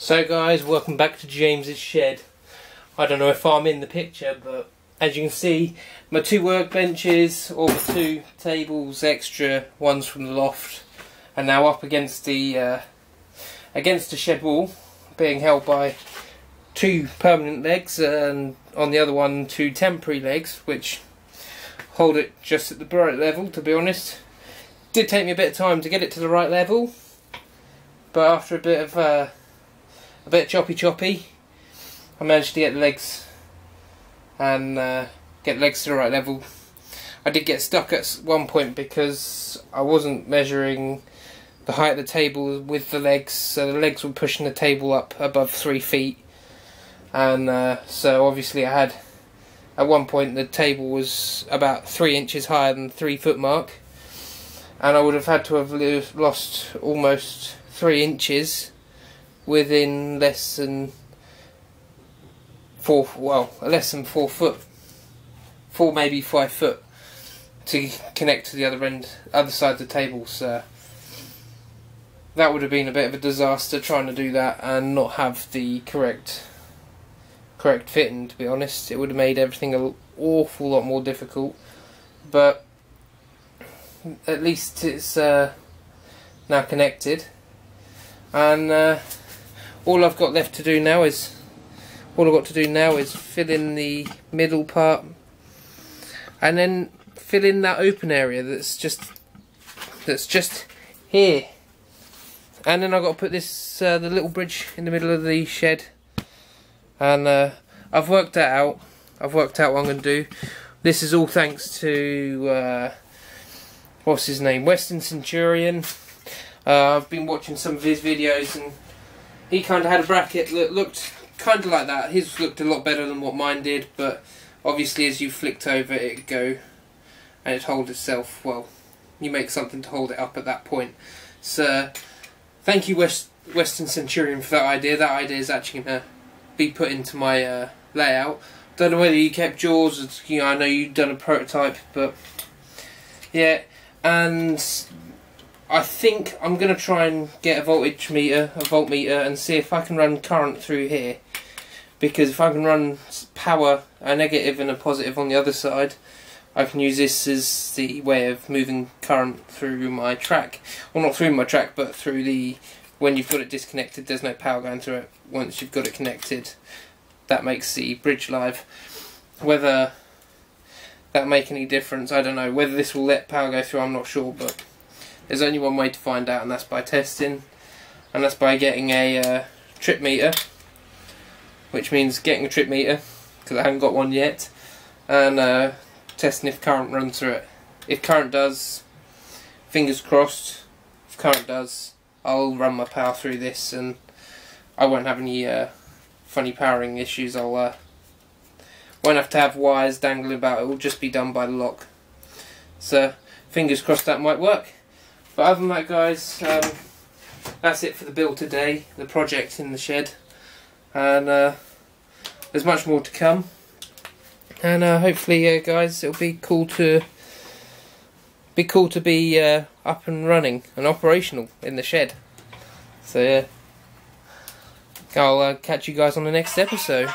So guys, welcome back to James's shed. I don't know if I'm in the picture, but as you can see, my two workbenches, all the two tables extra, ones from the loft, are now up against the shed wall, being held by two permanent legs, and on the other one two temporary legs, which hold it just at the right level. To be honest, it did take me a bit of time to get it to the right level, but after a bit choppy, I managed to get the legs and get the legs to the right level. I did get stuck at one point because I wasn't measuring the height of the table with the legs, so the legs were pushing the table up above 3 feet, and so obviously I had, at one point the table was about 3 inches higher than the 3 foot mark, and I would have had to have lost almost 3 inches within less than 4 foot, 4 maybe 5 foot, to connect to the other side of the table. So that would have been a bit of a disaster trying to do that and not have the correct fitting. To be honest, it would have made everything an awful lot more difficult, but at least it's now connected, and all I've got left to do now is fill in the middle part and then fill in that open area that's just here, and then I've got to put this the little bridge in the middle of the shed, and I've worked that out. I've worked out what I'm going to do. This is all thanks to what's his name, Western Centurion. I've been watching some of his videos, and he kind of had a bracket that looked kind of like that. His looked a lot better than what mine did, but obviously as you flicked over it'd go and it'd hold itself. Well, you make something to hold it up at that point. So thank you Western Centurion for that idea. That idea is actually going to be put into my layout. Don't know whether you kept yours, you know, I know you've done a prototype, but yeah. And I think I'm going to try and get a voltmeter, and see if I can run current through here. Because if I can run power, a negative and a positive on the other side, I can use this as the way of moving current through my track. Well, not through my track, but through the... when you've got it disconnected, there's no power going through it. Once you've got it connected, that makes the bridge live. Whether that make any difference, I don't know. Whether this will let power go through, I'm not sure, but there's only one way to find out, and that's by testing, and that's by getting a trip meter, which means getting a trip meter, because I haven't got one yet, and testing if current runs through it. If current does, fingers crossed, if current does, I'll run my power through this, and I won't have any funny powering issues. I'll won't have to have wires dangling about, it will just be done by the lock. So fingers crossed that might work. But other than that, guys, that's it for the build today, the project in the shed, and there's much more to come, and hopefully guys, it'll be cool to be up and running and operational in the shed. So yeah, I'll catch you guys on the next episode.